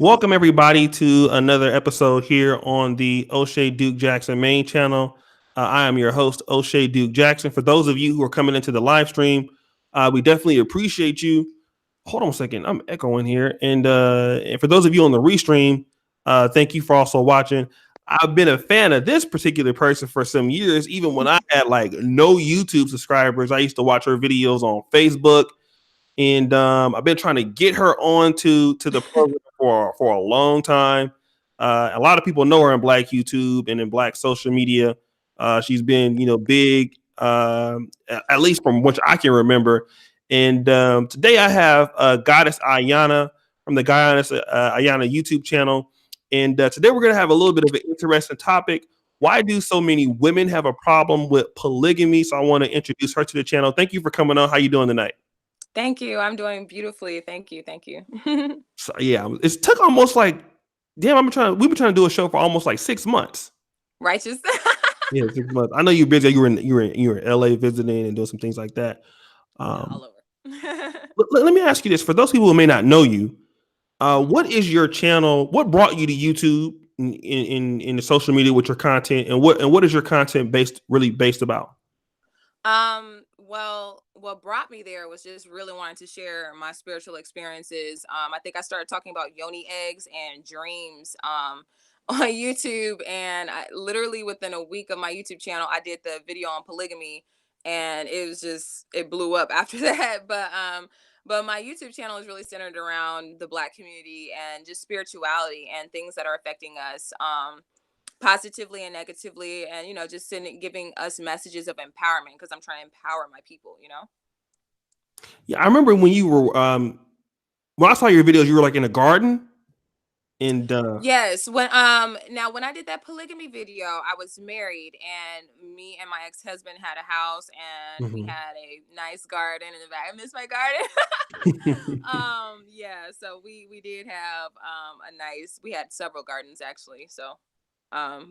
Welcome everybody to another episode here on the Oshay Duke Jackson main channel. I am your host, Oshay Duke Jackson. For those of you who are coming into the live stream, we definitely appreciate you. Hold on a second, I'm echoing here. And for those of you on the restream, thank you for also watching. I've been a fan of this particular person for some years, even when I had like no YouTube subscribers. I used to watch her videos on Facebook, and I've been trying to get her on to the program for a long time. A lot of people know her in Black YouTube and in Black social media. She's been, big, at least from which I can remember. And today I have Goddess Aayanna from the Goddess Aayanna YouTube channel. And today we're going to have a little bit of an interesting topic. Why do so many women have a problem with polygamy? So I want to introduce her to the channel. Thank you for coming on. How you doing tonight? Thank you. I'm doing beautifully. Thank you. Thank you. So yeah, it took almost like damn. We've been trying to do a show for almost like 6 months. Righteous. Yeah, 6 months. I know you're busy. You were in LA visiting and doing some things like that. All Um, over. let me ask you this: for those people who may not know you, what is your channel? What brought you to YouTube in the social media with your content, and what is your content based about? Well, what brought me there was just really wanting to share my spiritual experiences. I think I started talking about yoni eggs and dreams on YouTube, and literally within a week of my YouTube channel, I did the video on polygamy, and it blew up after that. But my YouTube channel is really centered around the Black community and just spirituality and things that are affecting us. Positively and negatively, and just giving us messages of empowerment, because I'm trying to empower my people. Yeah, I remember when you were when I saw your videos, you were like in a garden, and Yes, when I did that polygamy video, I was married, and me and my ex-husband had a house, and we mhm. had a nice garden in the back. I miss my garden. Yeah, so we did have we had several gardens actually. So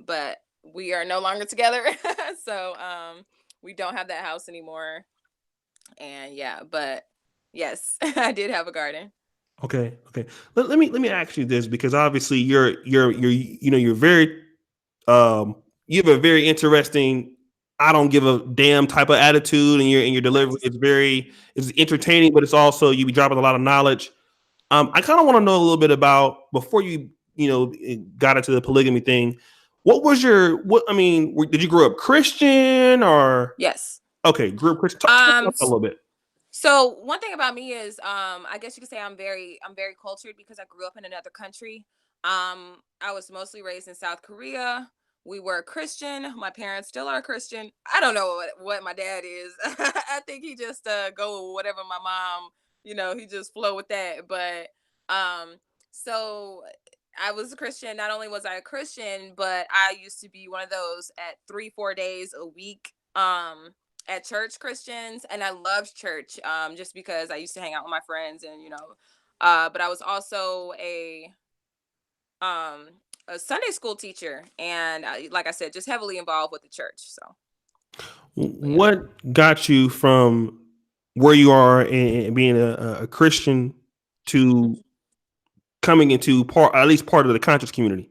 but we are no longer together. So we don't have that house anymore. And yeah, but yes, I did have a garden. Okay. Let me ask you this, because obviously you're very you have a very interesting, I don't give a damn type of attitude, and your Right. delivery is it's entertaining, but it's also you be dropping a lot of knowledge. I kind of want to know a little bit about, before you got into the polygamy thing. What was your what? I mean, did you grow up Christian or Yes. okay? Grew up Christian. Talk Um about that a little bit. so one thing about me is I guess you could say I'm very cultured because I grew up in another country. I was mostly raised in South Korea. We were Christian. My parents still are Christian. I don't know what my dad is. I think he just go with whatever my mom, he just flow with that. But um so I was a Christian. Not only was I a Christian, but I used to be one of those at 3-4 days a week at church Christians, and I loved church just because I used to hang out with my friends, and but I was also um a Sunday school teacher, and like I said, just heavily involved with the church. So but yeah. What got you from where you are and being a Christian to coming into part, at least part of the conscious community?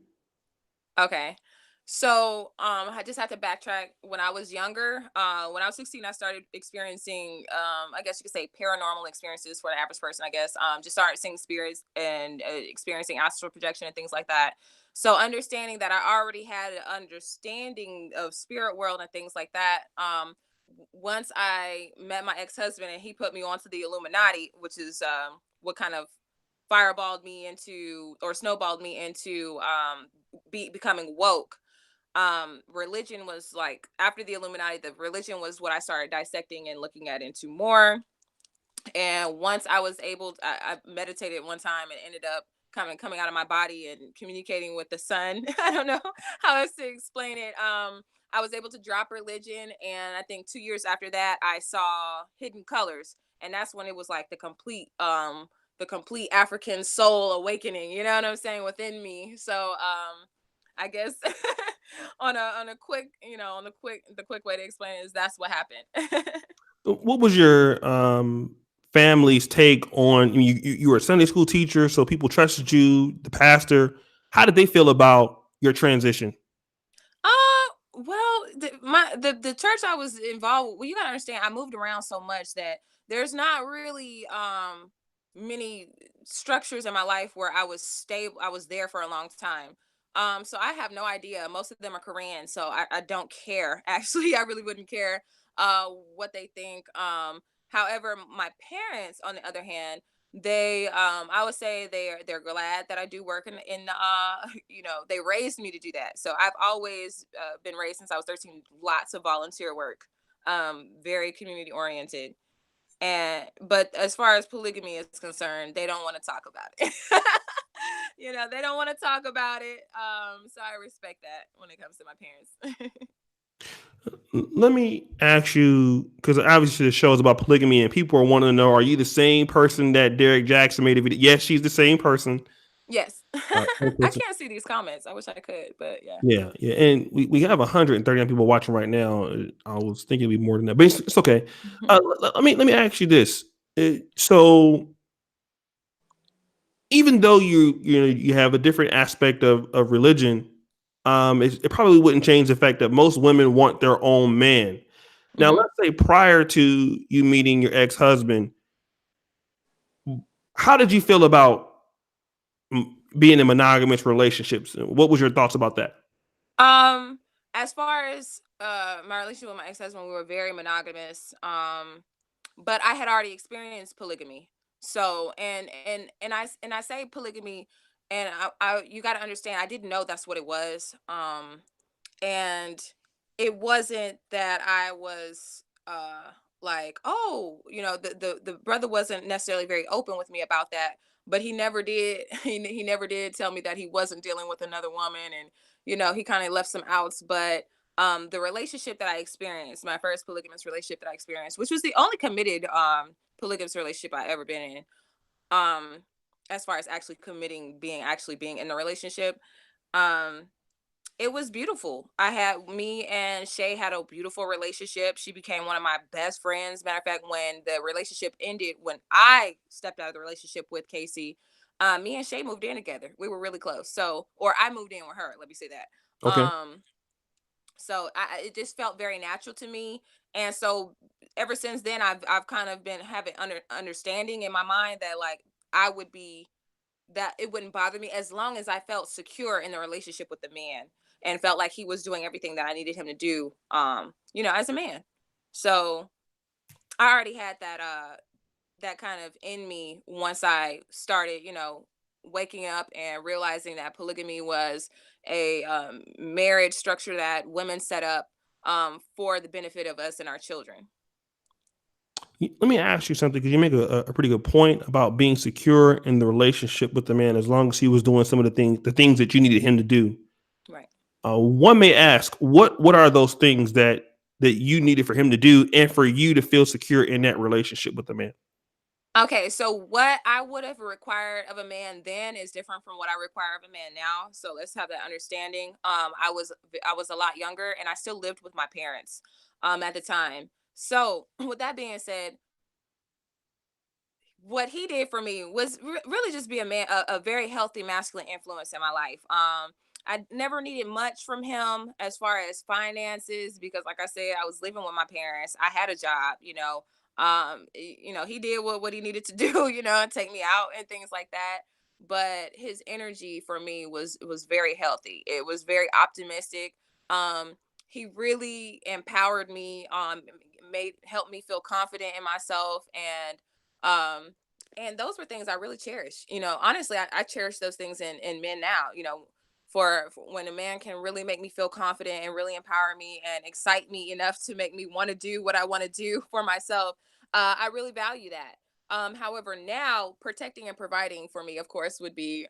Okay. So I just have to backtrack. When I was younger, when I was 16, I started experiencing I guess you could say paranormal experiences for the average person, I guess. Just started seeing spirits and experiencing astral projection and things like that. So understanding that I already had an understanding of spirit world and things like that. Once I met my ex-husband and he put me onto the Illuminati, which is what kind of fireballed me into, or snowballed me into becoming woke. Religion was like, after the Illuminati, the religion was what I started dissecting and looking at into more. And once I was able I meditated one time and ended up coming out of my body and communicating with the sun. I don't know how else to explain it. I was able to drop religion, and I think 2 years after that I saw Hidden Colors, and that's when it was like the complete African soul awakening, you know what I'm saying, within me. So I guess on a quick, the quick way to explain it is that's what happened. What was your family's take on you were a Sunday school teacher, so people trusted you, the pastor. How did they feel about your transition? Well, the church I was involved with, well, you gotta understand, I moved around so much that there's not really many structures in my life where I was stable. I was there for a long time. So I have no idea. Most of them are Korean, so I don't care. Actually, I really wouldn't care what they think. However, my parents, on the other hand, they I would say they're glad that I do work in they raised me to do that. So I've always been raised since I was 13, lots of volunteer work, very community oriented. And but as far as polygamy is concerned, they don't want to talk about it. They don't want to talk about it. So I respect that when it comes to my parents. Let me ask you, because obviously the show is about polygamy, and people are wanting to know: are you the same person that Derek Jackson made a video? Yes, she's the same person. Yes. Same I person. can't see these comments. I wish I could, but yeah. Yeah, yeah, and we have 139 people watching right now. I was thinking it'd be more than that, but it's okay. Let me ask you this: so even though you have a different aspect of religion, it probably wouldn't change the fact that most women want their own man. Now, Hmm. let's say prior to you meeting your ex husband, how did you feel about being in monogamous relationships? What was your thoughts about that? Um, as far as my relationship with my ex-husband, we were very monogamous. But I had already experienced polygamy. So and I say polygamy, and I you got to understand, I didn't know that's what it was. And it wasn't that I was like, oh, the brother wasn't necessarily very open with me about that, but he never did. He never did tell me that he wasn't dealing with another woman, and he kind of left some outs. But the relationship that I experienced, my first polygamous relationship that I experienced, which was the only committed polygamous relationship I ever been in, um as far as actually committing, being actually being in the relationship, um it was beautiful. Me and Shay had a beautiful relationship. She became one of my best friends. Matter of fact, when the relationship ended, when I stepped out of the relationship with Casey, me and Shay moved in together. We were really close. So, or I moved in with her. Let me say that. Okay. So it just felt very natural to me, and so ever since then, I've kind of been having understanding in my mind that, like, I would be that it wouldn't bother me as long as I felt secure in the relationship with the man and felt like he was doing everything that I needed him to do, as a man. So I already had that kind of in me once I started, waking up and realizing that polygamy was a marriage structure that women set up for the benefit of us and our children. Let me ask you something, because you make a pretty good point about being secure in the relationship with the man as long as he was doing some of the things that you needed him to do. Right. One may ask, what are those things that you needed for him to do, and for you to feel secure in that relationship with the man? Okay, so what I would have required of a man then is different from what I require of a man now. So let's have that understanding. I was a lot younger, and I still lived with my parents at the time. So with that being said, what he did for me was really just be a man, a very healthy masculine influence in my life. I never needed much from him as far as finances, because like I said, I was living with my parents. I had a job, he did what he needed to do, and take me out and things like that. But his energy for me was very healthy. It was very optimistic. He really empowered me, made helped me feel confident in myself, um and those were things I really cherish. Honestly, I cherish those things in men now. For when a man can really make me feel confident and really empower me and excite me enough to make me want to do what I want to do for myself, I really value that. However, now protecting and providing for me, of course, would be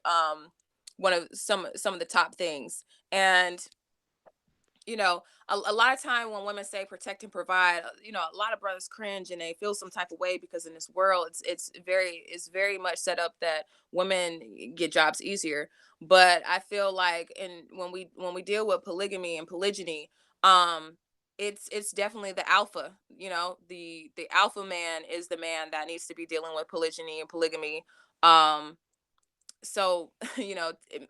one of some of the top things. And a lot of time when women say protect and provide, a lot of brothers cringe and they feel some type of way, because in this world it's very much set up that women get jobs easier. But I feel like, when we deal with polygamy and polygyny, um it's definitely the alpha. The alpha man is the man that needs to be dealing with polygyny and polygamy. Um, so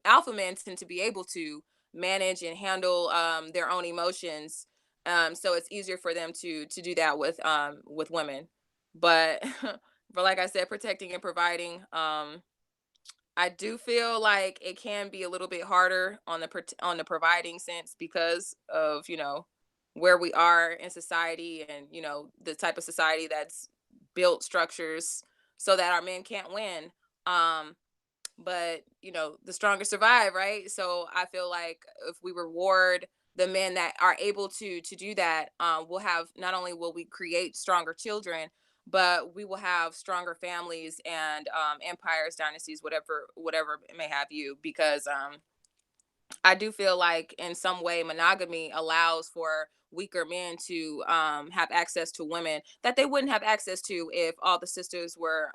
alpha men tend to be able to manage and handle their own emotions. So it's easier for them to do that with women. But but like I said, protecting and providing. I do feel like it can be a little bit harder on the providing sense because of where we are in society, and the type of society that's built structures so that our men can't win. Um, but the stronger survive, right? So I feel like if we reward the men that are able to do that, we'll have, not only will we create stronger children, but we will have stronger families and empires, dynasties, whatever it may have you. Because I do feel like in some way monogamy allows for weaker men to have access to women that they wouldn't have access to if all the sisters were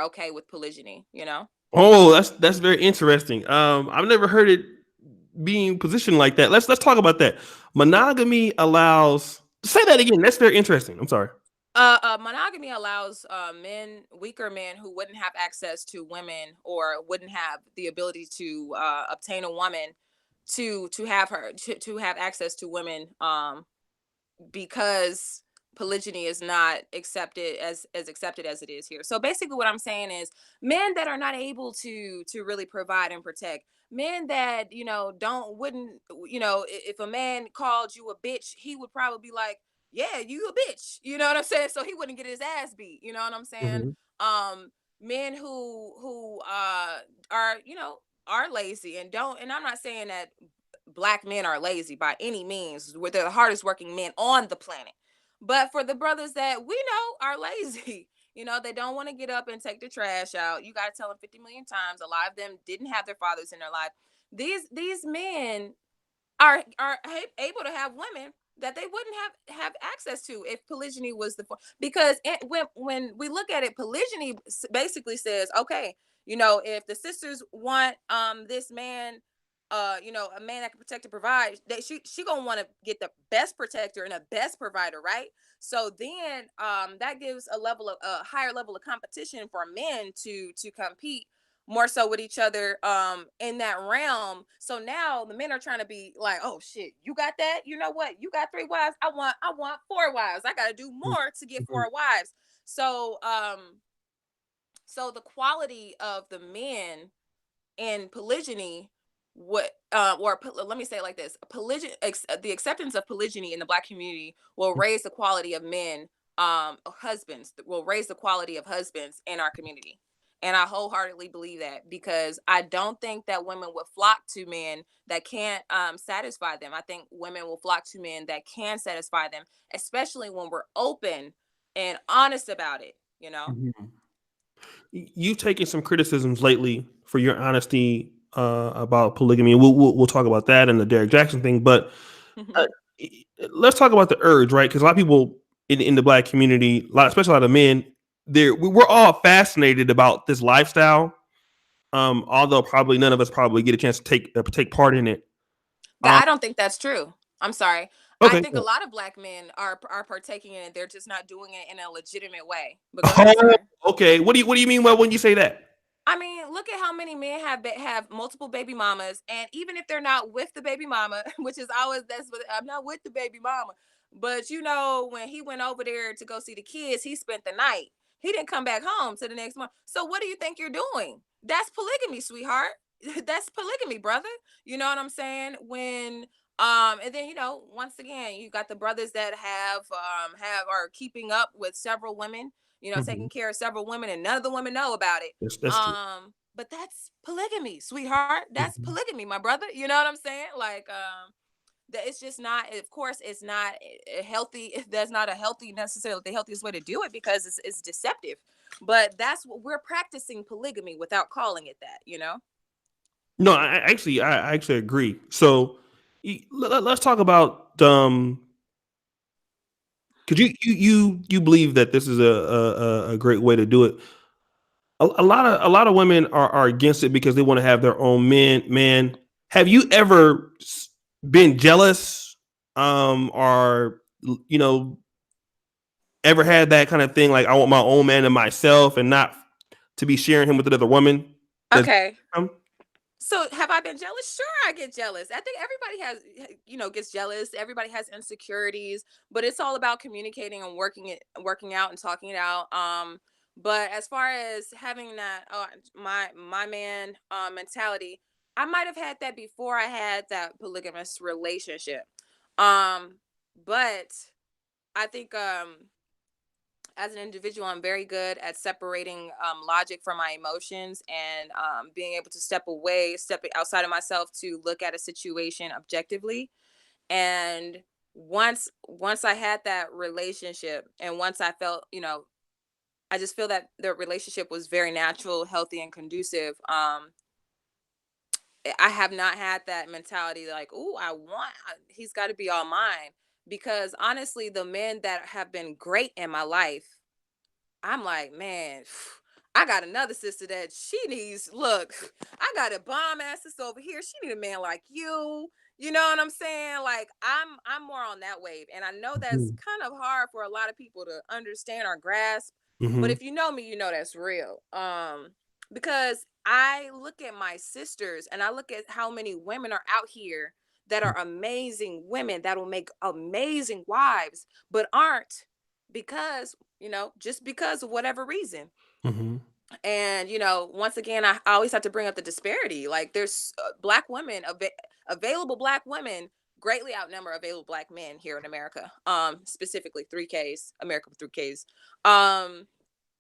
okay with polygyny. Oh, that's very interesting. I've never heard it being positioned like that. Let's talk about that. Monogamy allows. Say that again. That's very interesting. I'm sorry. Monogamy allows weaker men who wouldn't have access to women or wouldn't have the ability to obtain a woman to have access to women, because polygyny is not accepted as accepted as it is here. So basically what I'm saying is, men that are not able to really provide and protect, men that don't wouldn't if a man called you a bitch, he would probably be like, yeah, you a bitch, you know what I'm saying? So he wouldn't get his ass beat, you know what I'm saying? Mhm. um Men who are are lazy and don't, and I'm not saying that black men are lazy by any means. They're the hardest working men on the planet. But for the brothers that we know are lazy, they don't want to get up and take the trash out. You got to tell them 50 million times. A lot of them didn't have their fathers in their life. These men are able to have women that they wouldn't have access to if polygyny was because when we look at it, polygyny basically says, okay, if the sisters want this man, a man that can protect and provide, that she gonna want to get the best protector and the best provider, right? So then that gives a higher level of competition for men to compete more so with each other in that realm. So now the men are trying to be like, oh shit, you got that? You know what? You got 3 wives. I want 4 wives. I gotta do more to get Mhm. 4 wives. So the quality of the men in polygyny, let me say it like this: the acceptance of polygyny in the black community will raise the quality of men, husbands, will raise the quality of husbands in our community. And I wholeheartedly believe that, because I don't think that women would flock to men that can't satisfy them. I think women will flock to men that can satisfy them, especially when we're open and honest about it. Mhm. You've taken some criticisms lately for your honesty about polygamy. We'll talk about that and the Derek Jackson thing, but uh, let's talk about the urge, right? Because a lot of people in the black community, especially a lot of men, we're all fascinated about this lifestyle. Although probably none of us probably get a chance to take part in it. That Um, I don't think that's true. I'm sorry. I okay. think a lot of black men are partaking in it. They're just not doing it in a legitimate way. But go ahead, Oh, sir. okay. What do you mean when you say that? I mean, look at how many men have multiple baby mamas, and even if they're not with the baby mama, which is always, that's what I'm not with the baby mama. But when he went over there to go see the kids, he spent the night. He didn't come back home to the next month. So what do you think you're doing? That's polygamy, sweetheart. That's polygamy, brother. You know what I'm saying? And then once again, you got the brothers that have are keeping up with several women, Mhm. taking care of several women, and none of the women know about it. That's true. But that's polygamy, sweetheart. That's Mhm. polygamy, my brother. You know what I'm saying? Like, that it's just not. Of course, it's not a healthy. That's not a healthy, necessarily the healthiest way to do it, because it's deceptive. But that's what we're practicing, polygamy, without calling it that. No, I actually agree. So let's talk about because you believe that this is a great way to do it. A lot of women are against it because they want to have their own men. Man, have you ever been jealous are, you know, ever had that kind of thing? Like, I want my own man to myself and not to be sharing him with another woman. Does Okay. come? So have I been jealous? Sure, I get jealous. I think everybody has, gets jealous. Everybody has insecurities, but it's all about communicating and working out and talking it out. But as far as having that, my man mentality, I might have had that before I had that polygamous relationship. Um, but I think as an individual, I'm very good at separating logic from my emotions, and being able to step outside of myself to look at a situation objectively. And once I had that relationship, and once I felt, I just feel that the relationship was very natural, healthy, and conducive. I have not had that mentality like, "Oh, he's got to be all mine," because honestly, the men that have been great in my life, I'm like, man, I got another sister that she needs. Look, I got a bomb ass sister over here. She need a man like you. You know what I'm saying? Like, I'm more on that wave, and I know that's kind of hard for a lot of people to understand or grasp. But Mm-hmm. if you know me, you know that's real. Because I look at my sisters, and I look at how many women are out here that are amazing women that will make amazing wives, but aren't, because just because of whatever reason. Mm-hmm. And once again, I always have to bring up the disparity. Like, there's black women, available black women greatly outnumber available black men here in America, specifically 3Ks, America with 3Ks.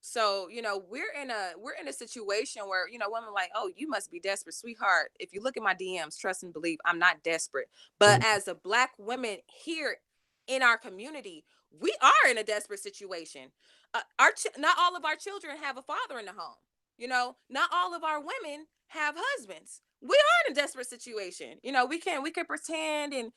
So we're in a situation where women are like, oh, you must be desperate, sweetheart. If you look at my DMs, trust and believe, I'm not desperate. But as a black woman here in our community, we are in a desperate situation. Not all of our children have a father in the home. Not all of our women have husbands. We are in a desperate situation. We can pretend and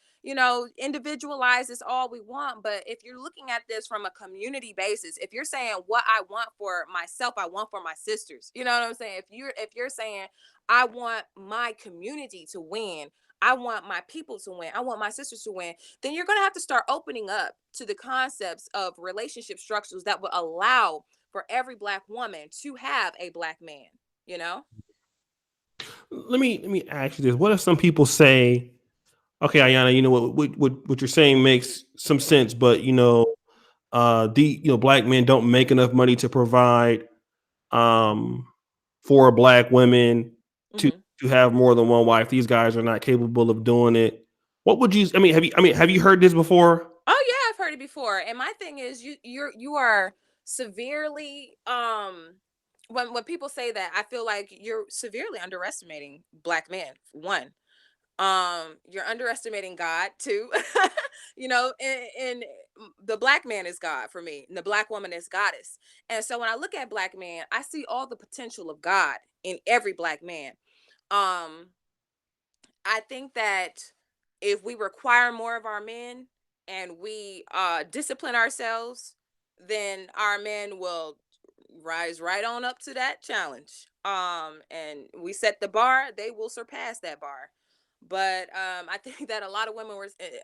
individualize this all we want. But if you're looking at this from a community basis, if you're saying what I want for myself, I want for my sisters. You know what I'm saying? If you're saying I want my community to win, I want my people to win, I want my sisters to win, then you're going to have to start opening up to the concepts of relationship structures that will allow for every black woman to have a black man, you know? Let me ask you this: what if some people say, "Okay, Ayana, you know what you're saying makes some sense, but black men don't make enough money to provide um for black women to Hmm. to have more than one wife. These guys are not capable of doing it." What would you? I mean, have you heard this before? Oh yeah, I've heard it before. And my thing is, you are severely when people say that, I feel like you're severely underestimating black men. One, you're underestimating God. Two, and the black man is God for me, and the black woman is goddess. And so when I look at black man, I see all the potential of God in every black man. um I think that if we require more of our men, and we discipline ourselves, then our men will rise right on up to that challenge. And we set the bar, they will surpass that bar. But I think that a lot of women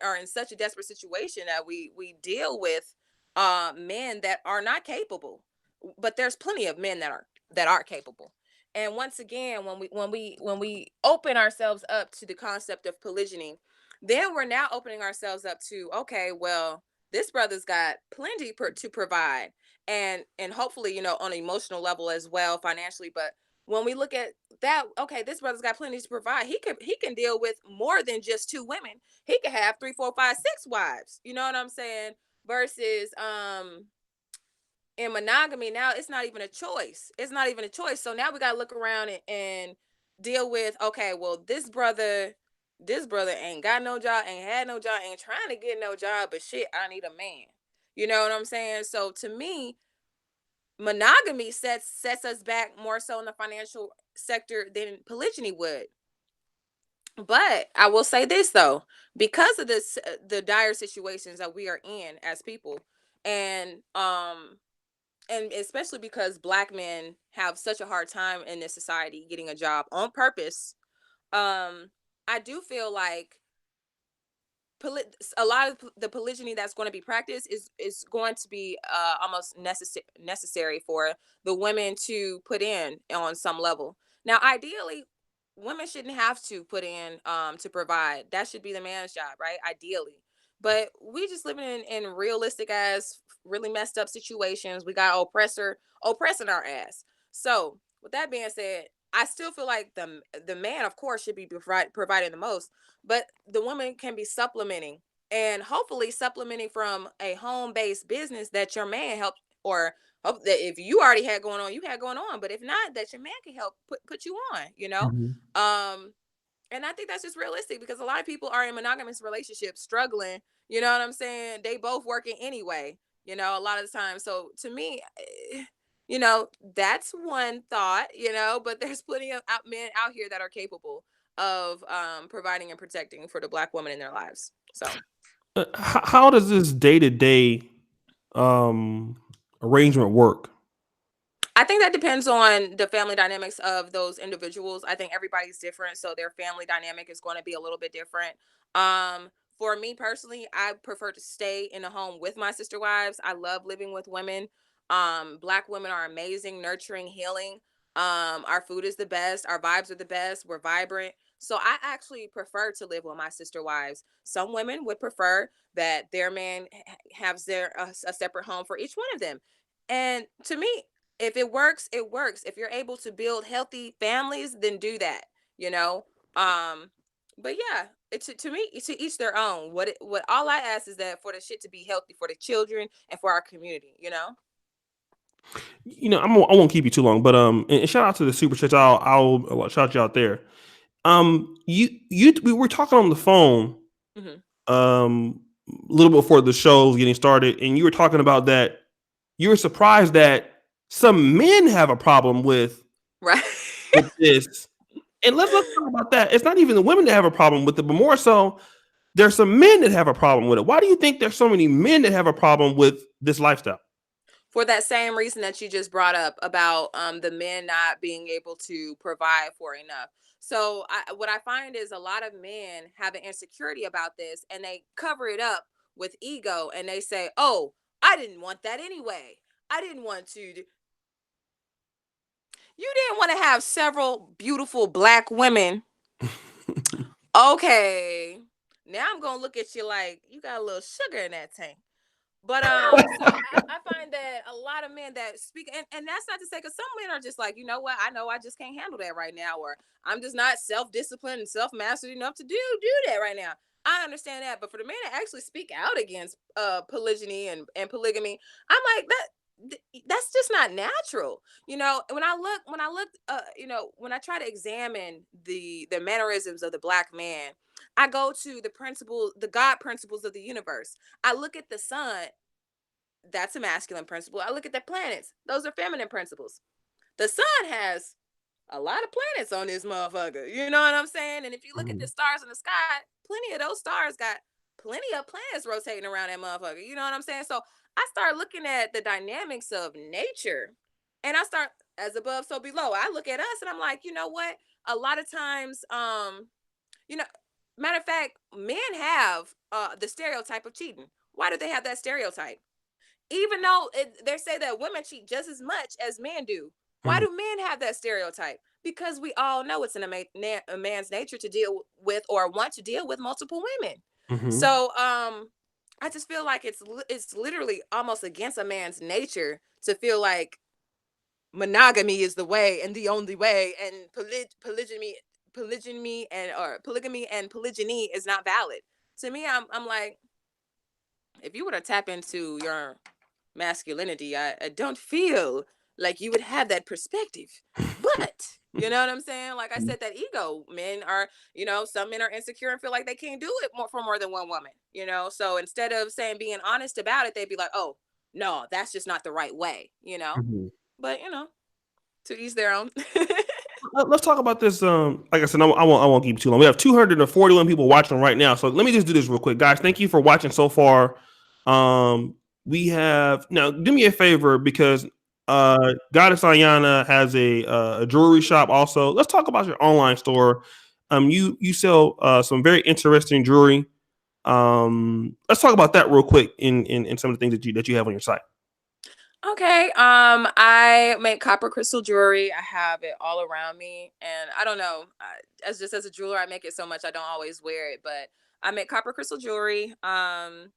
are in such a desperate situation that we deal with men that are not capable. But there's plenty of men that are capable. And once again, when we open ourselves up to the concept of polygyny, then we're now opening ourselves up to, okay, well, this brother's got plenty to provide, and hopefully, on an emotional level as well, financially. But when we look at that, okay, this brother's got plenty to provide. He can deal with more than just two women. He could have three, four, five, six wives. You know what I'm saying? Versus in monogamy, now it's not even a choice. It's not even a choice. So now we got to look around and deal with, okay, well, this brother ain't got no job, ain't had no job, ain't trying to get no job, but shit, I need a man. You know what I'm saying? So to me, monogamy sets us back more so in the financial sector than polygyny would. But I will say this though, because of this, the dire situations that we are in as people, and especially because black men have such a hard time in this society getting a job on purpose. I do feel like a lot of the polygyny that's going to be practiced is going to be almost necessary for the women to put in on some level. Now, ideally, women shouldn't have to put in to provide. That should be the man's job, right? Ideally, but we just living in realistic ass, really messed up situations. We got oppressing our ass. So, with that being said, I still feel like the man, of course, should be providing the most, but the woman can be supplementing, and hopefully supplementing from a home-based business that your man helped, or hope that if you already had going on, you had going on, but if not, that your man can help put you on, Mhm. um and I think that's just realistic, because a lot of people are in monogamous relationships struggling, you know what I'm saying? They both working anyway, a lot of the time. So to me, that's one thought, but there's plenty of men out here that are capable of providing and protecting for the Black woman in their lives. So How does this day to day arrangement work? I think that depends on the family dynamics of those individuals. I think everybody's different, so their family dynamic is going to be a little bit different. For me personally, I prefer to stay in a home with my sister wives. I love living with women. Black women are amazing, nurturing, healing. Our food is the best, our vibes are the best, we're vibrant. So I actually prefer to live with my sister wives. Some women would prefer that their man has a separate home for each one of them. And to me, if it works, it works. If you're able to build healthy families, then do that, you know. Um, but yeah, it's to me, to each their own. What all I ask is that for the shit to be healthy for the children and for our community. I won't keep you too long, but and shout out to the super chats. I'll shout you out there. We were talking on the phone Hmm. um a little before the show's getting started, and you were talking about that you were surprised that some men have a problem Right. with this. And let's talk about that. It's not even the women that have a problem with it, but more so there's some men that have a problem with it. Why do you think there's so many men that have a problem with this lifestyle? For that same reason that you just brought up about the men not being able to provide for enough. So what I find is a lot of men have an insecurity about this, and they cover it up with ego, and they say, "Oh, I didn't want that anyway. I didn't want to. You didn't want to have several beautiful Black women. Okay, now I'm gonna look at you like you got a little sugar in that tank." But so I find that a lot of men that speak, and that's not to say, because some men are just like, you know what, I know I just can't handle that right now, or I'm just not self-disciplined and self-mastered enough to do that right now. I understand that, but for the men to actually speak out against polygyny and polygamy, I'm like that's just not natural. When I try to examine the mannerisms of the Black man, I go to the principles, the God principles of the universe. I look at the sun, that's a masculine principle. I look at the planets, those are feminine principles. The sun has a lot of planets on this motherfucker. You know what I'm saying? And if you look at the Mhm. stars in the sky, plenty of those stars got plenty of planets rotating around that motherfucker. You know what I'm saying? So I start looking at the dynamics of nature, and I start, as above, so below. I look at us and I'm like, you know what? A lot of times, you know, matter of fact, men have the stereotype of cheating. Why do they have that stereotype? Even though they say that women cheat just as much as men do. Why Mhm. do men have that stereotype? Because we all know it's in a man's nature to deal with, or want to deal with, multiple women. Mhm. So I just feel like it's literally almost against a man's nature to feel like monogamy is the way and the only way, and polygamy and polygyny is not valid. To me, I'm like, if you were to tap into your masculinity, I don't feel like you would have that perspective. But you know what I'm saying? Like I said, that ego, men are, some men are insecure and feel like they can't do it for more than one woman. So instead of saying, being honest about it, they'd be like, oh, no, that's just not the right way. Mhm. But to each their own. Let's talk about this. Like I said, I won't keep you too long. We have 241 people watching right now. So let me just do this real quick, guys. Thank you for watching so far. We have now. Do me a favor, because Goddess Aayanna has a jewelry shop. Also, let's talk about your online store. You sell some very interesting jewelry. Let's talk about that real quick in some of the things that you have on your site. Okay. I make copper crystal jewelry. I have it all around me, and I don't know. As a jeweler, I make it so much I don't always wear it, but I make copper crystal jewelry. My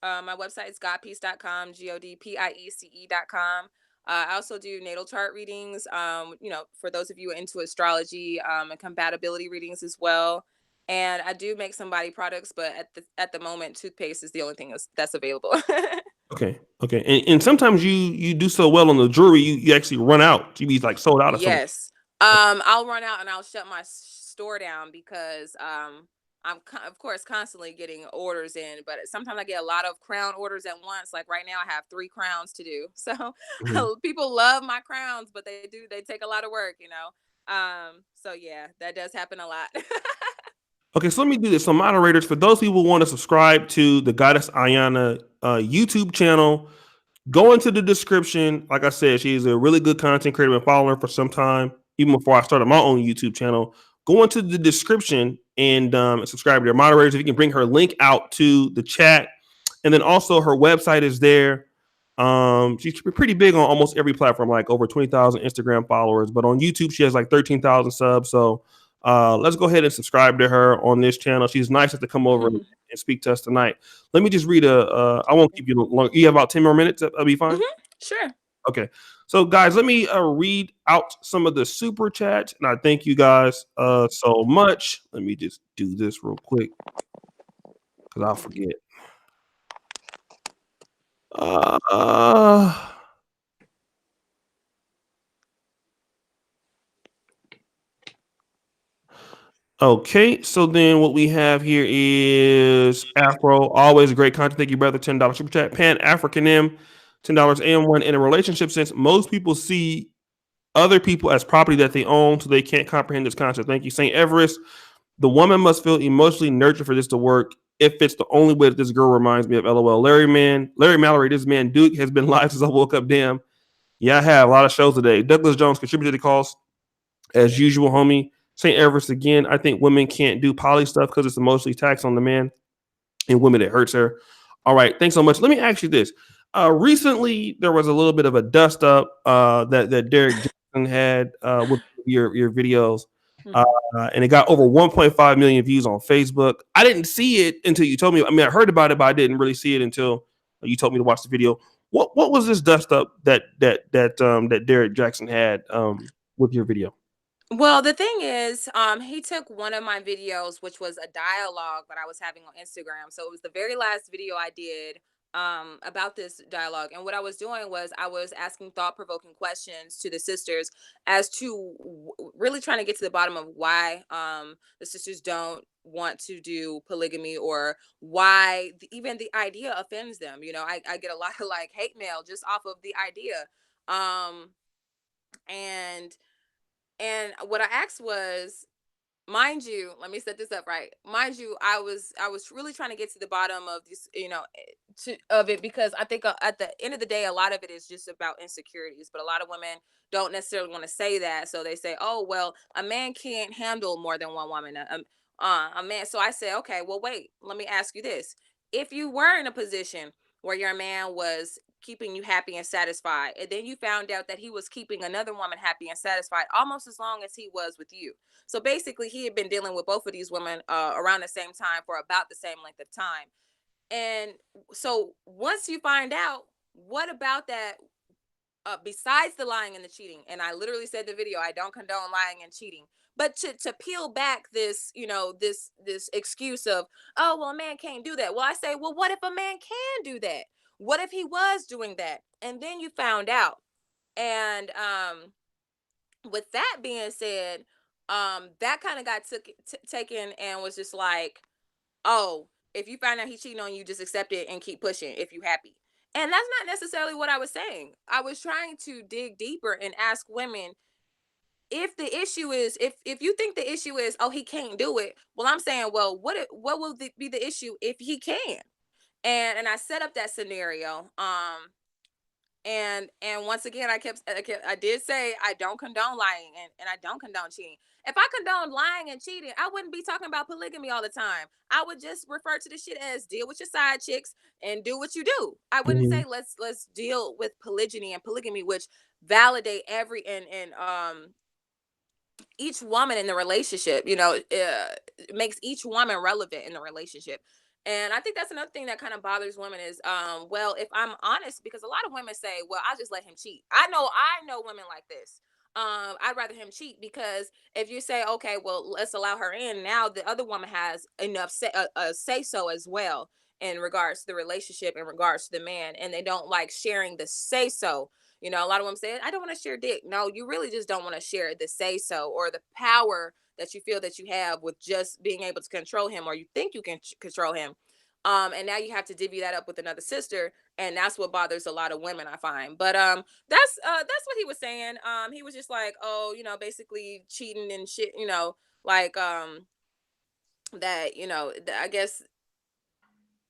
website is godpiece.com, godpiece.com. I also do natal chart readings. For those of you into astrology, and compatibility readings as well. And I do make some body products, but at the moment, toothpaste is the only thing that's available. Okay, okay, and sometimes you do so well on the jewelry, you actually run out. You be like sold out of something. Yes. I'll run out and I'll shut my store down because of course constantly getting orders in, but sometimes I get a lot of crown orders at once. Like right now I have 3 crowns to do. So Mhm. people love my crowns, but they take a lot of work. So yeah, that does happen a lot. Okay, so let me do this. So, moderators, for those people who want to subscribe to the Goddess Aayanna YouTube channel, go into the description. Like I said, she's a really good content creator. I've been following her for some time, even before I started my own YouTube channel. Go into the description and subscribe to her. Moderators, if you can bring her link out to the chat. And then also her website is there. She's pretty big on almost every platform, like over 20,000 Instagram followers. But on YouTube, she has like 13,000 subs. So let's go ahead and subscribe to her on this channel. She's nice enough to come over and speak to us tonight. Let me just read I won't keep you long. You have about 10 more minutes. That'll be fine. Sure. Okay. So, guys, let me read out some of the super chats. And I thank you guys so much. Let me just do this real quick because I'll forget. Okay, so then what we have here is Afro, always great content. Thank you, brother. $10 super chat. Pan African M, $10 AM1. In a relationship sense, most people see other people as property that they own, so they can't comprehend this concept. Thank you, St. Everest. The woman must feel emotionally nurtured for this to work. If it's the only way that this girl reminds me of LOL. Larry Mallory, this man Duke has been live since I woke up. Damn. Yeah, I have a lot of shows today. Douglas Jones contributed to the calls as usual, homie. St. Everest again. I think women can't do poly stuff because it's emotionally taxed on the man, and women it hurts her. All right, thanks so much. Let me ask you this. Recently, there was a little bit of a dust up that Derek Jackson had with your videos, and it got over 1.5 million views on Facebook. I didn't see it until you told me. I mean, I heard about it, but I didn't really see it until you told me to watch the video. What was this dust up that Derek Jackson had with your video? Well, the thing is, he took one of my videos, which was a dialogue that I was having on Instagram. So it was the very last video I did about this dialogue. And what I was doing was I was asking thought-provoking questions to the sisters as to really trying to get to the bottom of why the sisters don't want to do polygamy, or why even the idea offends them. I get a lot of like hate mail just off of the idea. Um, and what I asked was, mind you, let me set this up right. Mind you, I was really trying to get to the bottom of this, of it, because I think at the end of the day, a lot of it is just about insecurities. But a lot of women don't necessarily want to say that, so they say, "Oh, well, a man can't handle more than one woman." A man. So I said, "Okay, well, wait. Let me ask you this: if you were in a position where your man was keeping you happy and satisfied, and then you found out that he was keeping another woman happy and satisfied almost as long as he was with you." So basically, he had been dealing with both of these women around the same time for about the same length of time. And so once you find out, what about that, besides the lying and the cheating? And I literally said in the video, I don't condone lying and cheating. But to peel back this, this excuse of, oh, well, a man can't do that. Well, I say, well, what if a man can do that? What if he was doing that? And then you found out. And with that being said, that kind of got taken and was just like, oh, if you find out he's cheating on you, just accept it and keep pushing if you happy. And that's not necessarily what I was saying. I was trying to dig deeper and ask women, if the issue is, if you think the issue is, oh, he can't do it, well, I'm saying, well, what will be the issue if he can? And I set up that scenario. And once again, I did say I don't condone lying, and I don't condone cheating. If I condone lying and cheating, I wouldn't be talking about polygamy all the time. I would just refer to the shit as deal with your side chicks and do what you do. I wouldn't Mhm. say let's deal with polygyny and polygamy, which validate every and each woman in the relationship, makes each woman relevant in the relationship. And I think that's another thing that kind of bothers women is, well, if I'm honest, because a lot of women say, well, I just let him cheat. I know women like this. I'd rather him cheat, because if you say, okay, well, let's allow her in, now the other woman has enough say so as well in regards to the relationship, in regards to the man, and they don't like sharing the say so. A lot of women say, I don't want to share dick. No, you really just don't want to share the say so, or the power that you feel that you have with just being able to control him, or you think you can control him. And now you have to divvy that up with another sister, and that's what bothers a lot of women, I find. But that's what he was saying. He was just like, oh, basically cheating and shit, like that, I guess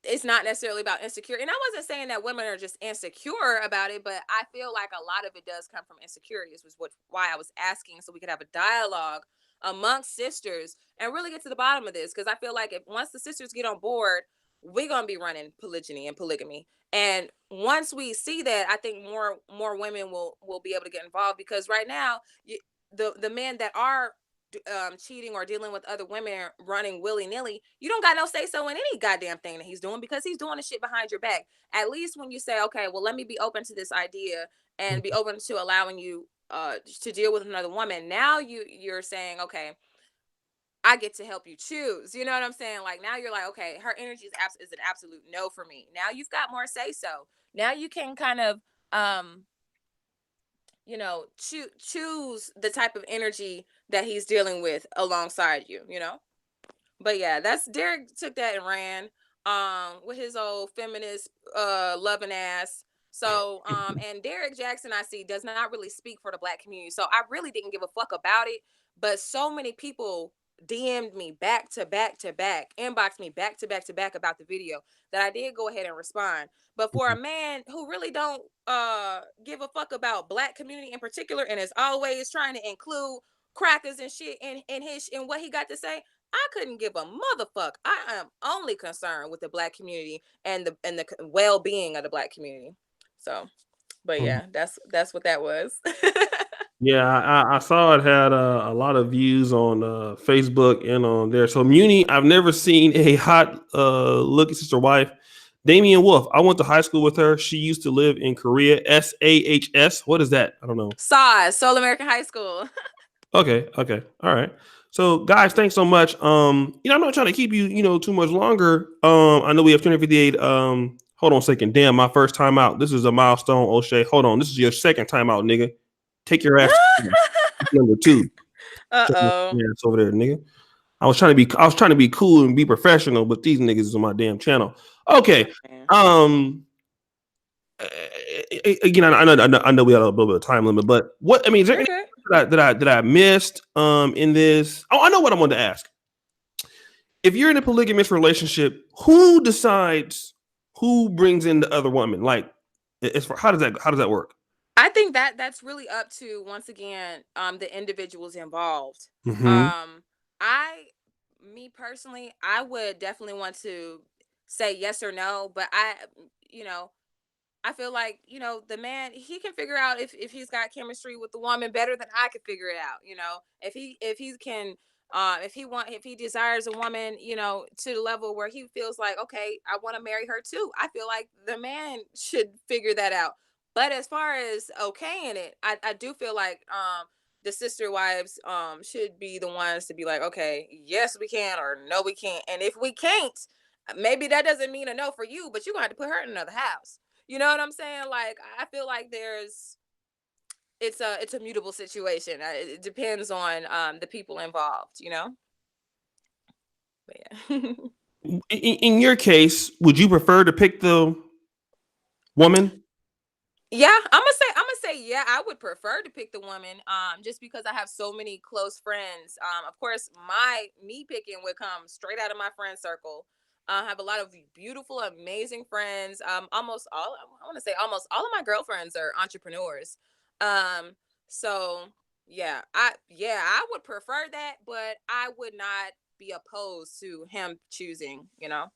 it's not necessarily about insecure. And I wasn't saying that women are just insecure about it, but I feel like a lot of it does come from insecurities, was why I was asking, so we could have a dialogue amongst sisters and really get to the bottom of this. Because I feel like if once the sisters get on board, we're gonna be running polygyny and polygamy. And once we see that, I think more women will be able to get involved, because right now, the men that are cheating or dealing with other women running willy-nilly, you don't got no say so in any goddamn thing that he's doing, because he's doing the shit behind your back. At least when you say, okay, well, let me be open to this idea and be open to allowing you to deal with another woman, now you're saying, okay, I get to help you choose. You know what I'm saying? Like, now you're like, okay, her energy is an absolute no for me. Now you've got more say so. Now you can kind of um choose the type of energy that he's dealing with alongside you. But yeah, that's Derek took that and ran with his old feminist loving ass. So and Derek Jackson, I see, does not really speak for the black community, so I really didn't give a fuck about it. But so many people DM'd me back to back to back, inboxed me back to back to back about the video, that I did go ahead and respond. But for a man who really don't give a fuck about black community in particular, and is always trying to include crackers and shit in what he got to say, I couldn't give a motherfuck. I am only concerned with the black community and the well-being of the black community. So, but Mhm. yeah, that's what that was. Yeah, I saw it had a lot of views on Facebook and on there. So Muni, I've never seen a hot looking sister wife. Damian Wolf, I went to high school with her. She used to live in Korea. SAHS. What is that? I don't know. SAWS, Seoul American High School. Okay, okay. All right. So guys, thanks so much. I'm not trying to keep you, too much longer. I know we have 258. Hold on a second. Damn, my first time out. This is a milestone, O'Shea. Hold on. This is your second time out, nigga. Take your ass to number two. Uh-oh. Yeah, it's over there, nigga. I was trying to be cool and be professional, but these niggas is on my damn channel. Okay. Man. Um again, I know we had a little bit of time limit, but what I mean, is there You're any good. that I missed in this? Oh, I know what I wanted to ask. If you're in a polygamous relationship, who decides who brings in the other woman? Like, as for how does that work? I think that's really up to, once again, the individuals involved. Mm-hmm. Um I Me personally, I would definitely want to say yes or no, but you know, I feel like, the man, he can figure out if he's got chemistry with the woman better than I could figure it out. If he can, if he desires a woman, to the level where he feels like, okay, I want to marry her too. I feel like the man should figure that out. But as far as okaying it, I do feel like the sister wives should be the ones to be like, okay, yes we can, or no we can't. And if we can't, maybe that doesn't mean a no for you, but you're gonna have to put her in another house. You know what I'm saying? Like, I feel like it's a mutable situation. It depends on the people involved. But yeah. In your case, would you prefer to pick the woman? Yeah, I'm gonna say yeah, I would prefer to pick the woman, just because I have so many close friends. Of course, my me picking would come straight out of my friend circle. I have a lot of beautiful, amazing friends. Almost all, I want to say almost all of my girlfriends are entrepreneurs. Um, so I would prefer that, but I would not be opposed to him choosing, you know.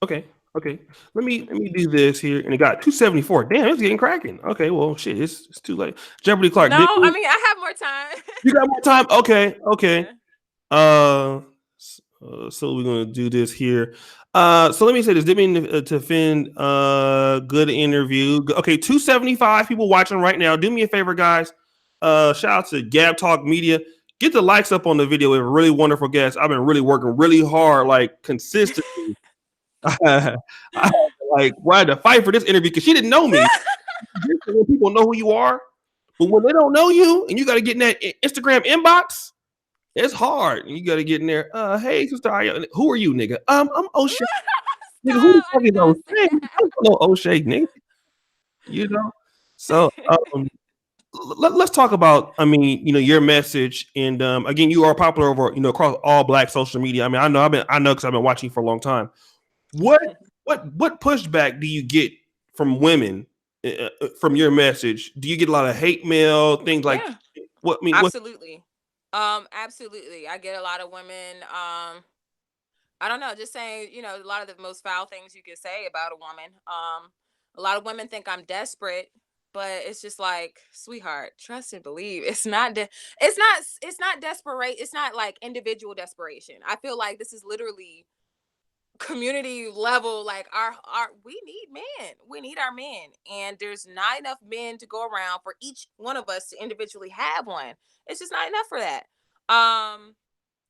Okay. Okay. Let me do this here. And it got 274. Damn, it's getting cracking. Okay, well shit, it's too late. Jeopardy Clark, No, did I you mean I have more time. got more time? Okay, okay. Yeah. Uh, so we're gonna do this here. So let me say this. Didn't mean to offend. Good interview. Okay, 275 people watching right now. Do me a favor, guys. Shout out to Gab Talk Media. Get the likes up on the video. We have a really wonderful guest. I've been really working really hard, like consistently. I had like had to fight for this interview because she didn't know me. When people know who you are, but when they don't know you and you got to get in that Instagram inbox, it's hard. You got to get in there. Hey, sister, who are you, nigga? I'm Oshay. Nigga, who the Stop! I fuck did is not Oshay? say I don't know Oshay, nigga. You know. So, that. let's talk about. I mean, your message, and again, you are popular over, across all Black social media. I mean, I know because I've been watching you for a long time. What, what pushback do you get from women from your message? Do you get a lot of hate mail, things like Yeah, what? I mean, what? absolutely. Absolutely. I get a lot of women. I don't know, just saying, a lot of the most foul things you could say about a woman. A lot of women think I'm desperate, but it's just like, sweetheart, trust and believe. It's not desperate. It's not like individual desperation. I feel like this is literally community level. Like our we need men. We need our men. And there's not enough men to go around for each one of us to individually have one. It's just not enough for that. Um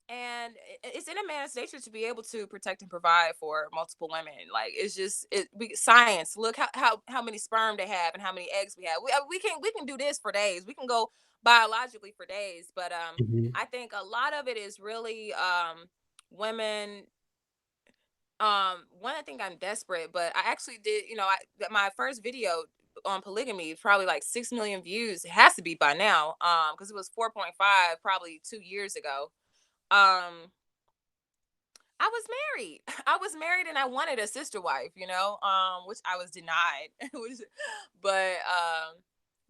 and it's in a man's nature to be able to protect and provide for multiple women. Like it's just science. Look how many sperm they have and how many eggs we have. We can do this for days. We can go biologically for days. But Mhm. I think a lot of it is really women. One, I think I'm desperate, but I actually did. My first video on polygamy probably like 6 million views. It has to be by now. Because it was 4.5 probably 2 years ago. um I was married. I was married and I wanted a sister wife, which I was denied. But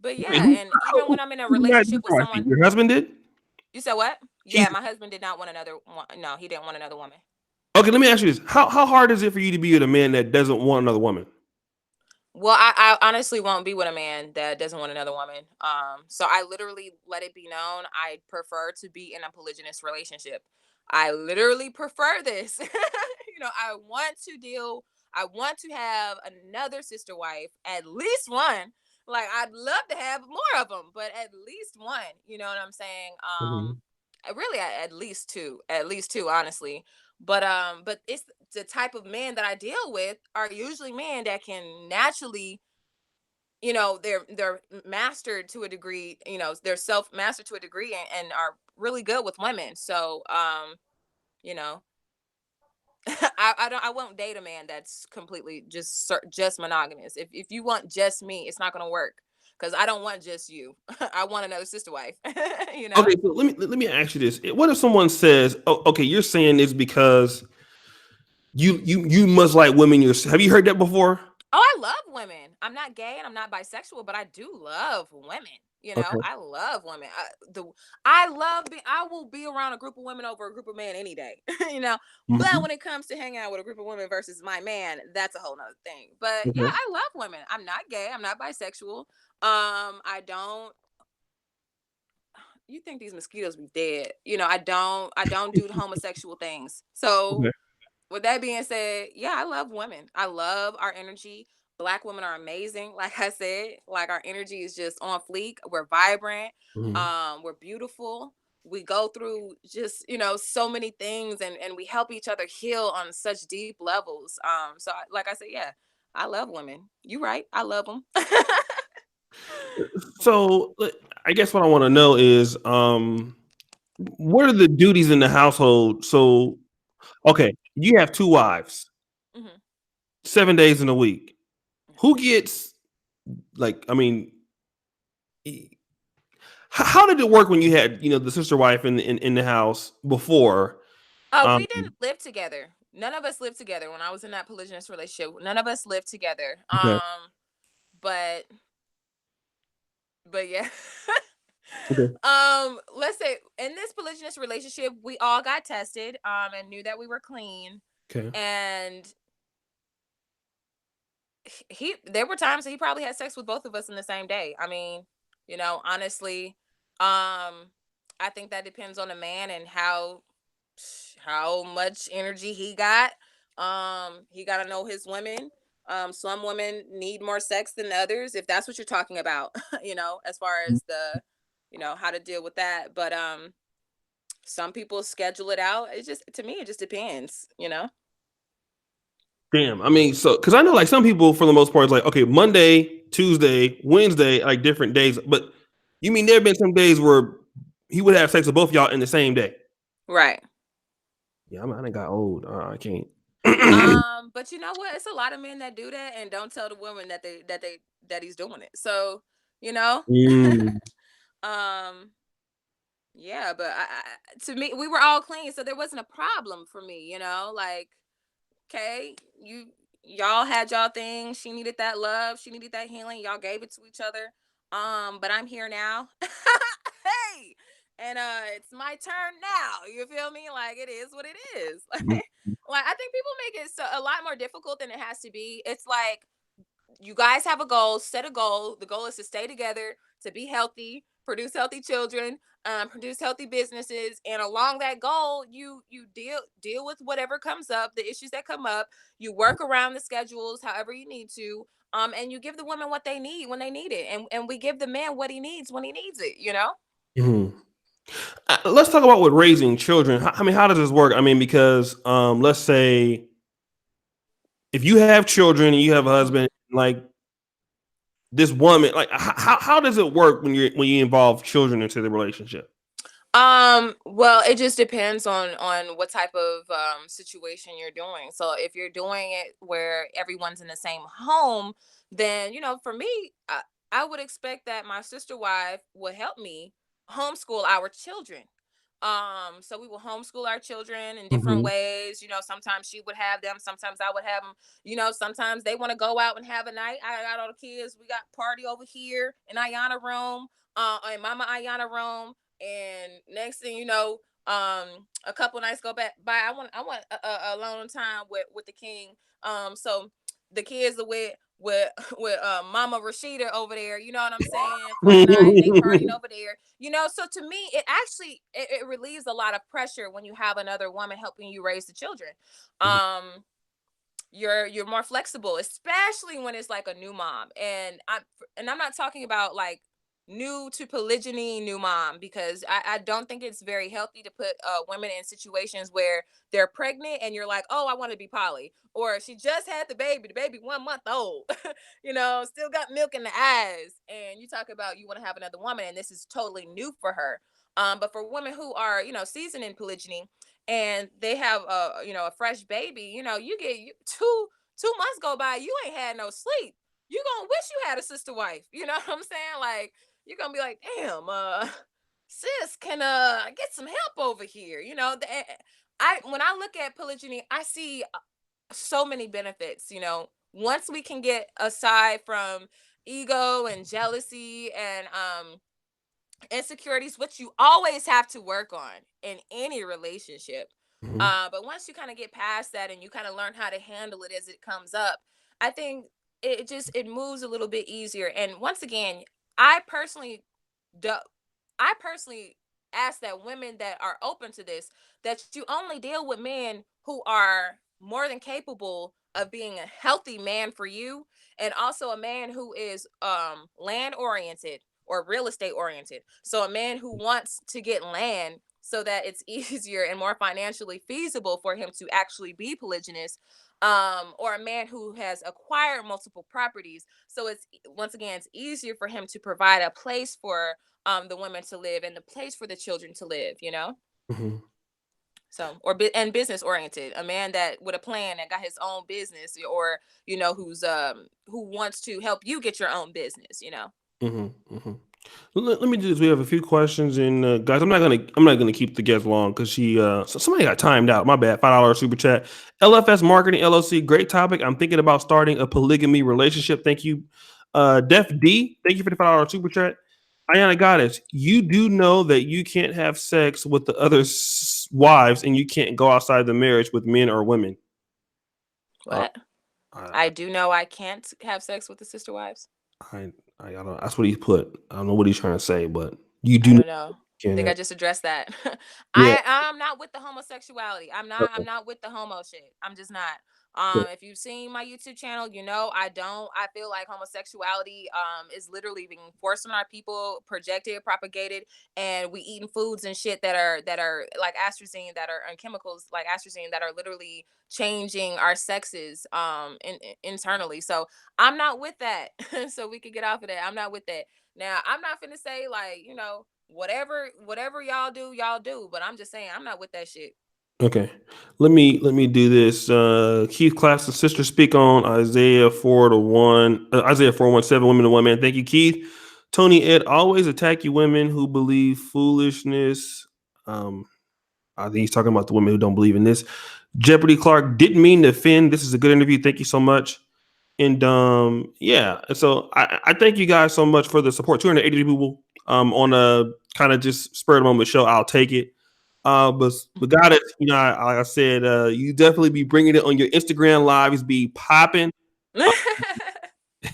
Wait, yeah, and even when I'm in a who denied relationship this with wife? someone. Your husband did? You said what? Yeah, Jesus. my husband did not want another one. No, he didn't want another woman. Okay, let me ask you this: how hard is it for you to be with a man that doesn't want another woman? Well, I honestly won't be with a man that doesn't want another woman. So I literally let it be known I prefer to be in a polygynous relationship. I literally prefer this. I want to have another sister wife, at least one. Like I'd love to have more of them, but at least one. You know what I'm saying? Mhm. Really, at least two, honestly. But it's the type of men that I deal with are usually men that can naturally, they're mastered to a degree, they're self mastered to a degree, and are really good with women. So you know I won't date a man that's completely just monogamous. If you want just me, it's not gonna work, because I don't want just you. I want another sister wife. you know Okay, so let me ask you this: what if someone says, "Oh, okay, you're saying this because you must like women yourself"? Have you heard that before? Oh, I love women. I'm not gay and I'm not bisexual, but I do love women. Okay. I love women. I will be around a group of women over a group of men any day. But Mhm. when it comes to hanging out with a group of women versus my man, that's a whole nother thing. But yeah, Okay. I love women. I'm not gay. I'm not bisexual. I don't. You think these mosquitoes be dead? I don't do homosexual things. So Okay. with that being said, yeah, I love women. I love our energy. Black women are amazing. Like I said, like our energy is just on fleek. We're vibrant. Mhm. We're beautiful. We go through just, so many things, and we help each other heal on such deep levels. Like I said, yeah, I love women. You right. I love them. So I guess what I want to know is, what are the duties in the household? So, okay, you have two wives, hmm 7 days in a week. Who gets, like? I mean, how did it work when you had, the sister wife in the house before? We Um, didn't live together. none of us lived together when I was in that polygynous relationship. None of us lived together. Okay. But yeah. Okay. Let's say in this polygynous relationship, we all got tested, and knew that we were clean. Okay. And there were times that he probably had sex with both of us in the same day. I mean, honestly, I think that depends on the man and how much energy he got. He got to know his women. Some women need more sex than others, if that's what you're talking about. As far as the, how to deal with that. But some people schedule it out. It just, to me, it just depends. Damn. I mean, so because I know like some people for the most part, it's like okay, Monday, Tuesday, Wednesday, like different days. But you mean there have been some days where he would have sex with both y'all in the same day? Right. Yeah, I done got old. I can't. But you know what? It's a lot of men that do that and don't tell the woman that he's doing it. So, you know, Mm. um, yeah. But to me, we were all clean, so there wasn't a problem for me. Like, okay, y'all had y'all thing. She needed that love. She needed that healing. Y'all gave it to each other. But I'm here now. Hey, and it's my turn now. You feel me? Like it is what it is. Like I think people make it a lot more difficult than it has to be. It's like you guys have a goal, set a goal. The goal is to stay together, to be healthy, produce healthy children, produce healthy businesses, and along that goal, you deal with whatever comes up, the issues that come up. You work around the schedules, however you need to, and you give the women what they need when they need it, and we give the man what he needs when he needs it. Mhm. Let's talk about with raising children. I mean, how does this work? I mean, because let's say if you have children and you have a Mhm. husband, like this woman, like how does it work when you involve children into the relationship? Well, it just depends on what type of situation you're doing. So if you're doing it where everyone's in the same home, then for me, I would expect that my sister wife would help me homeschool our children. So we will homeschool our children in different Mhm. ways. Sometimes she would have them, sometimes I would have them. Sometimes they want to go out and have a night. I got all the kids. We got party over here in Aayanna room, in Mama Aayanna room. And next thing you know, a couple nights go by. I want a alone time with the king. So the kids are with with Mama Rashida over there. You know what I'm saying? For the night, they partying over there. So to me, it actually it relieves a lot of pressure when you have another woman helping you raise the children. Um, you're more flexible, especially when it's like a new mom. And I'm not talking about like new to polygyny new mom, because I don't think it's very healthy to put women in situations where they're pregnant and you're like, oh, I want to be poly, or she just had the baby 1 month old, still got milk in the eyes, and you talk about you want to have another woman and this is totally new for her. But for women who are seasoned in polygyny and they have a fresh baby, you get 2 months go by, you ain't had no sleep. You gonna wish you had a sister wife. You know what I'm saying? Like you're gonna be like, damn, sis, can get some help over here. I when I look at polygyny, I see so many benefits. Once we can get aside from ego and jealousy and insecurities, which you always have to work on in any relationship. Mhm. But once you kind of get past that and you kind of learn how to handle it as it comes up, I think it moves a little bit easier. And once again, I personally do, I personally ask that women that are open to this, that you only deal with men who are more than capable of being a healthy man for you, and also a man who is land oriented or real estate oriented. So a man who wants to get land so that it's easier and more financially feasible for him to actually be polygynous, or a man who has acquired multiple properties. So it's once again, it's easier for him to provide a place for the women to live and the place for the children to live. Mhm. So and business oriented, a man that with a plan that got his own business, or who wants to help you get your own business. Mhm. Mhm. Let me do this. We have a few questions, and guys, I'm not gonna keep the guest long because somebody got timed out. My bad. $5 super chat. LFS Marketing LLC. Great topic. I'm thinking about starting a polygamy relationship. Thank you, Def D. Thank you for the $5 super chat. Aayanna Goddess, you do know that you can't have sex with the other wives, and you can't go outside the marriage with men or women. Uh, What? I, I do know I can't have sex with the sister wives. I don't. That's what he put. I don't know what he's trying to say, but you I do know don't know. you I can't think have. I just addressed that. Yeah. I'm not with the homosexuality. I'm Okay. not with the homo shit. I'm just not. Okay. If you've seen my YouTube channel, you know I feel like homosexuality is literally being forced on our people, projected, propagated, and we eating foods and shit that are like astrazine, that are and chemicals like astrazine that are literally changing our sexes internally. So I'm not with that. So we could get off of that. I'm not with that. Now, I'm not finna say like, whatever y'all do, but I'm just saying I'm not with that shit. Okay. Let me do this. Keith Class' sister speak on Isaiah 4 to 1, Isaiah 4:17, women to one man. Thank you, Keith. Tony Ed, always attack you women who believe foolishness. Um, I think he's talking about the women who don't believe in this. Jeopardy Clark didn't mean to offend. This is a good interview. Thank you so much. And yeah, so I thank you guys so much for the support. 280 people on a kind of just spur of the moment show. I'll take it. But got it. Like I said, you definitely be bringing it on your Instagram lives, be popping. Uh,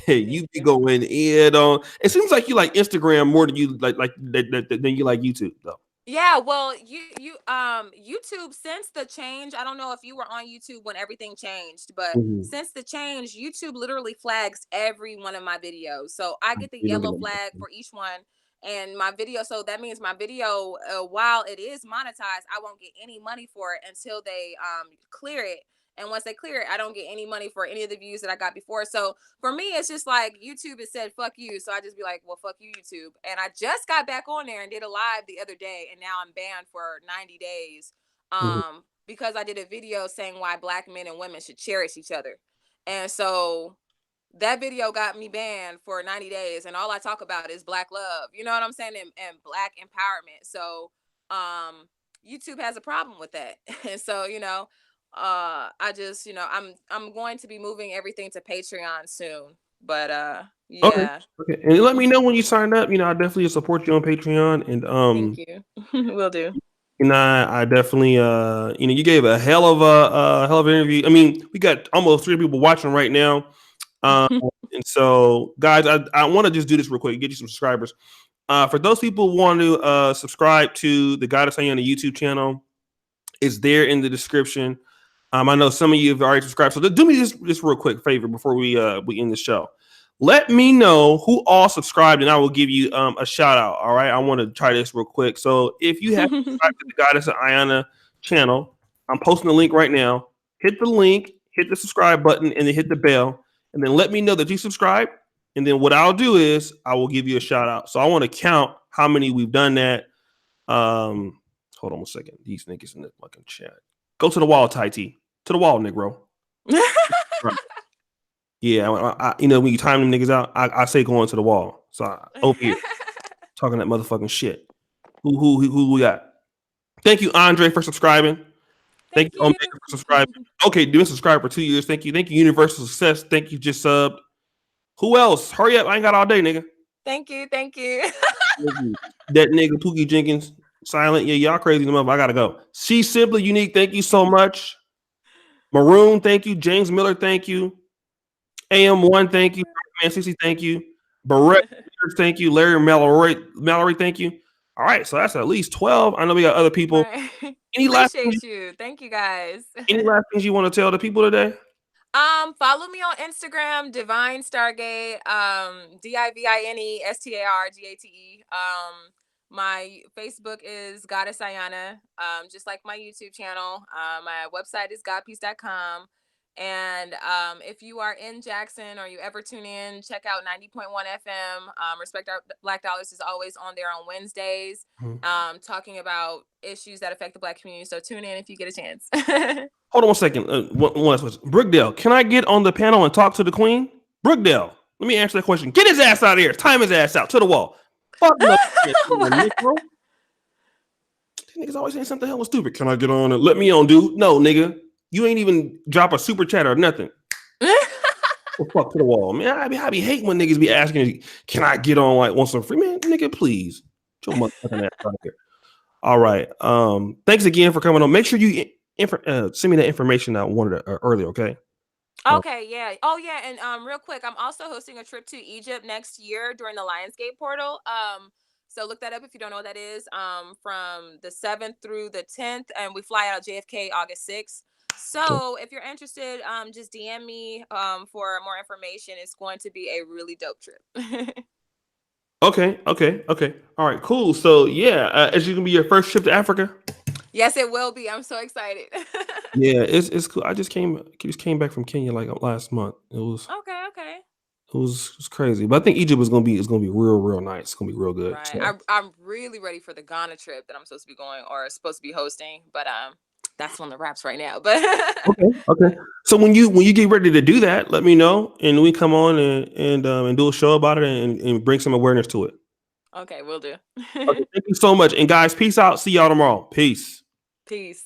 you Thank be you. going in on. It seems like you like Instagram more than you than you like YouTube though. Yeah, well, YouTube, since the change, I don't know if you were on YouTube when everything changed, but Mhm. since the change, YouTube literally flags every one of my videos. So I get the You don't get yellow that flag much. for each one, and my video, so that means my video, while it is monetized, I won't get any money for it until they clear it. And once they clear it, I don't get any money for any of the views that I got before. So for me, it's just like YouTube has said fuck you, so I just be like, well, fuck you, YouTube. And I just got back on there and did a live the other day, and now I'm banned for 90 days Mhm. because I did a video saying why black men and women should cherish each other. And so that video got me banned for 90 days, and all I talk about is black love, you know what I'm saying, and black empowerment. So YouTube has a problem with that. And so, I just, I'm going to be moving everything to Patreon soon. But Okay. yeah. Okay. And let me know when you sign up. I definitely support you on Patreon. And Thank you. Will do. I definitely you gave a hell of an interview. I mean, we got almost 3 people watching right now. Um, and so guys, I want to just do this real quick, get you some subscribers. For those people who want to subscribe to the Goddess Aayanna YouTube channel, it's there in the description. I know some of you have already subscribed, so do me this real quick favor before we end the show. Let me know who all subscribed, and I will give you a shout out. All right, I want to try this real quick. So if you have subscribed to the Goddess Aayanna channel, I'm posting the link right now. Hit the link, hit the subscribe button, and then hit the bell, and then let me know that you subscribed. And then what I'll do is I will give you a shout out. So I want to count how many we've done that. Um, Hold on a second. These niggas in the fucking chat. Go to the wall, Tai T. To the wall, Negro. Right. Yeah, when you time them niggas out, I say going to the wall. So over here talking that motherfucking shit. Who we got? Thank you, Andre, for subscribing. Thank Thank you, Omega, you. for subscribing. Okay, doing subscribe for 2 years. Thank you. Thank you, Universal Success. Thank you, just subbed. Who else? Hurry up. I ain't got all day, nigga. Thank you. Thank you. That nigga Pookie Jenkins. Silent. Yeah, y'all crazy enough. I gotta go. She's simply unique. Thank you so much. Maroon, thank you. James Miller, thank you. AM1, thank you. Man 60, thank you. Barrett, thank you. Larry Mallory, thank you. All right, so that's at least 12. I know we got other people. Right. Any last things, Appreciate you. Thank you guys. any last things you want to tell the people today? Follow me on Instagram, Divine Stargate, DIVINESTARGATE. My Facebook is Goddess Aayanna, just like my YouTube channel. My website is godpeace.com. And if you are in Jackson or you ever tune in, check out 90.1 FM. Respect Our Black Dollars is always on there on Wednesdays, Mhm. talking about issues that affect the Black community. So tune in if you get a chance. Hold on one second. One last question. Brookdale, can I get on the panel and talk to the queen? Brookdale, let me answer that question. Get his ass out of here. Time his ass out to the wall. Fuck no. Nigga. Niggas always saying something hella stupid. Can I get on and let me on, dude? No, nigga. You ain't even drop a super chat or nothing. Well, fuck to the wall, man. I be hating when niggas be asking, can I get on like want some free, man? Nigga, please. Get your motherfucking ass out of here. All right. Thanks again for coming on. Make sure you send me that information I wanted earlier, okay? Okay, yeah. Oh, yeah, and real quick, I'm also hosting a trip to Egypt next year during the Lionsgate portal. So look that up if you don't know what that is. From the 7th through the 10th, and we fly out JFK August 6th. So if you're interested, just DM me for more information. It's going to be a really dope trip. Okay. All right, cool. So yeah, is it gonna be your first trip to Africa? Yes, it will be. I'm so excited. Yeah, it's cool. I just came back from Kenya like last month. Okay. It was crazy, but I think Egypt is gonna be real nice. It's gonna be real good. Right. So. I'm really ready for the Ghana trip that I'm supposed to be going or supposed to be hosting, but that's on the wraps right now. But Okay. So when you get ready to do that, let me know, and we come on and do a show about it and bring some awareness to it. Okay, we'll do. Okay, thank you so much, and guys, peace out. See y'all tomorrow. Peace. Peace.